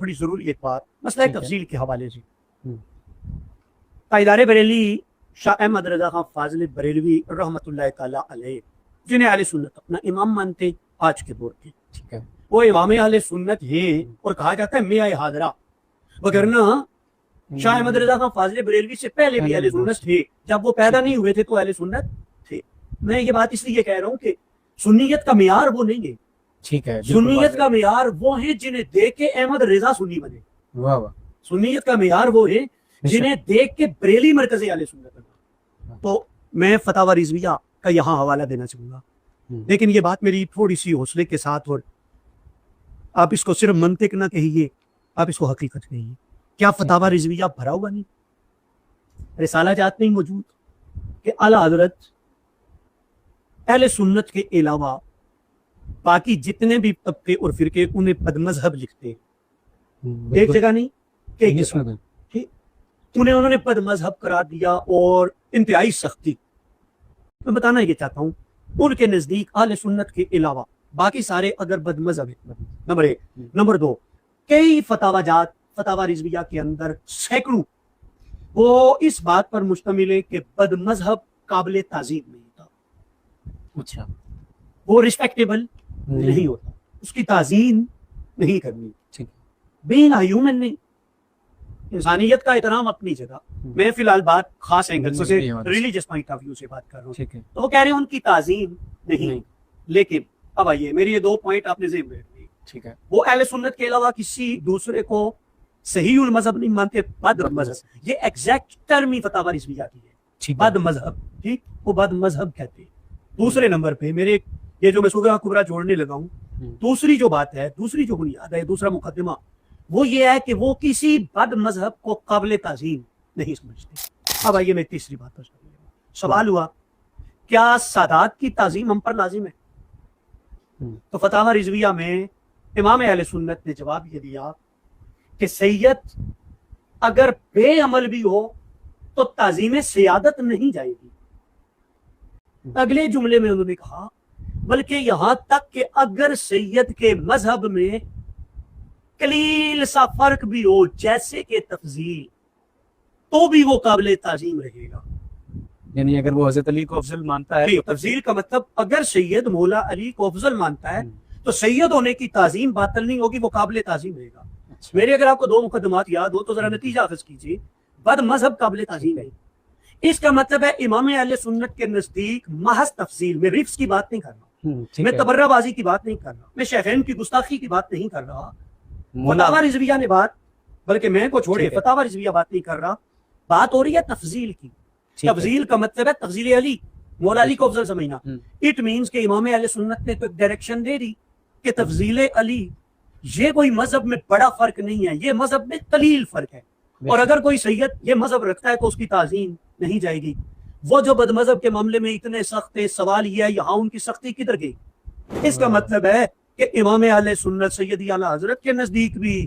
بڑی ضروری ایک بات مسئلہ تفضیل کے حوالے سے. تاجدار بریلی شاہ احمد رضا خان فاضل بریلوی رحمۃ اللہ تعالی علیہ جنہیں اہل سنت اپنا امام مانتے آج کے دور کے, ٹھیک ہے, وہ امام اہل سنت ہیں اور کہا جاتا ہے میاں حاضرہ, وگرنہ شاہ احمد رضا خان فاضل بریلوی سے پہلے بھی اہل سنت تھے, جب وہ پیدا نہیں ہوئے تھے تو اہل سنت تھے. میں یہ بات اس لیے کہہ رہا ہوں کہ سنیت کا معیار وہ نہیں ہے, ٹھیک ہے, سنیت کا معیار وہ ہیں جنہیں دیکھ کے احمد رضا سنی بنے. واہ واہ. سنیت کا معیار وہ ہے جنہیں دیکھ کے بریلی مرکز اہل سنت بنا. تو میں فتاوی رضویہ کا یہاں حوالہ دینا چاہوں گا, لیکن یہ بات میری تھوڑی سی حوصلے کے ساتھ, اور آپ اس کو صرف منطق نہ کہیے, آپ اس کو حقیقت کہیے. کیا فتاوی رضویہ بھرا ہوا نہیں, رسالہ جات نہیں موجود کہ اعلیٰ حضرت اہل سنت کے علاوہ باقی جتنے بھی طبقے اور فرقے انہیں بد مذہب لکھتے ہیں, ایک جگہ نہیں کہ ایک جگہ, انہوں نے بد مذہب قرار دیا اور انتہائی سختی. میں بتانا یہ چاہتا ہوں ان کے نزدیک اہل سنت کے علاوہ باقی سارے اگر بد مذہب ہیں, نمبر ایک. نمبر دو, کئی فتاوی رضویہ کے اندر سینکڑوں وہ اس بات پر مشتمل ہے کہ بد مذہب قابل تعظیم نہیں ہوتا. اچھا, وہ رسپیکٹیبل نہیں ہوتا, اس کی تعظیم نہیں کرنی. بینگ ہیومن نہیں, انسانیت کا احترام اپنی جگہ. میں فی الحال بات خاص اینگل سے ریلیجس پوائنٹ آف ویو سے بات کر رہا ہوں, تو وہ کہہ رہے ہیں ان کی تعظیم نہیں. لیکن اب آئیے میری یہ دو پوائنٹ آپ نے ذہن میں رکھنی, ٹھیک ہے. وہ اہل سنت کے علاوہ کسی دوسرے کو صحیح المذہب نہیں مانتے, بد مذہب. یہ ایگزیکٹ ٹرم ہی فتاوی رضویہ کی ہے, بد مذہب, ٹھیک, وہ بد مذہب کہتے ہیں. دوسرے نمبر پہ میرے یہ جو میں صغرا کبرا جوڑنے لگا ہوں, دوسری جو بات ہے, دوسری جو بنیاد ہے, دوسرا مقدمہ وہ یہ ہے کہ وہ کسی بد مذہب کو قابل تعظیم نہیں سمجھتے. اب آئیے میں تیسری بات پر سوال ہوا کیا سادات کی تعظیم ہم پر لازم ہے؟ تو فتاوی رضویہ میں امام اہل سنت نے جواب یہ دیا کہ سید اگر بے عمل بھی ہو تو تعظیم سیادت نہیں جائے گی. اگلے جملے میں انہوں نے کہا بلکہ یہاں تک کہ اگر سید کے مذہب میں قلیل سا فرق بھی ہو جیسے کہ تفضیل, تو بھی وہ قابل تعظیم رہے گا. یعنی اگر وہ حضرت علی کو افضل مانتا ہے, تفضیل کا مطلب اگر سید مولا علی کو افضل مانتا ہے تو سید ہونے کی تعظیم باطل نہیں ہوگی, وہ قابل تعظیم رہے گا. میرے اگر آپ کو دو مقدمات یاد ہو تو ذرا نتیجہ اخذ کیجیے. بد مذہب قابل تعظیم ہے, اس کا مطلب ہے امام اہل سنت کے نزدیک محض تفضیل. میں ریفس کی بات نہیں کر رہا, میں تبرہ بازی کی بات نہیں کر رہا, میں شیخین کی گستاخی کی بات نہیں کر رہا. فتاوی رضویہ نے بات, بلکہ میں کو چھوڑے فتاوی رضویہ بات نہیں کر رہا, بات ہو رہی ہے تفضیل کی. تفضیل کا مطلب ہے تفضیل علی, مولا علی کو افضل سمجھنا. اٹ مینس کہ امام اہل سنت نے تو ایک ڈائریکشن دے دی کہ تفضیل علی یہ کوئی مذہب میں بڑا فرق نہیں ہے, یہ مذہب میں قلیل فرق ہے, اور اگر کوئی سید یہ مذہب رکھتا ہے تو اس کی تعظیم نہیں جائے گی. وہ جو بد مذہب کے معاملے میں اتنے سخت ہے, سوال یہ ہے یہاں ان کی سختی کدھر گئی؟ اس کا مطلب ہے کہ امام اہل سنت سیدی اعلیٰ حضرت کے نزدیک بھی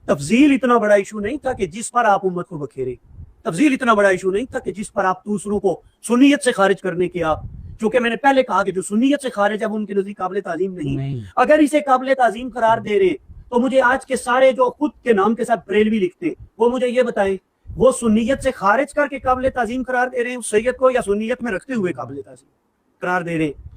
تفضیل اتنا بڑا ایشو نہیں تھا کہ جس پر آپ امت کو بکھیرے. تفضیل اتنا بڑا ایشو نہیں تھا کہ جس پر آپ دوسروں کو سنیت سے خارج کرنے کے آپ, چونکہ میں نے پہلے کہا کہ جو سنیت سے خارج ہے وہ ان کے نزدیک قابل تعظیم نہیں. اگر اسے قابل تعظیم قرار دے رہے تو مجھے آج کے سارے جو خود کے نام کے ساتھ بریلوی لکھتے وہ مجھے یہ بتائیں وہ سنیت سے خارج کر کے قابل تعظیم قرار دے رہے ہیں سید کو, یا سنیت میں رکھتے ہوئے قابل تعظیم قرار دے رہے ہیں؟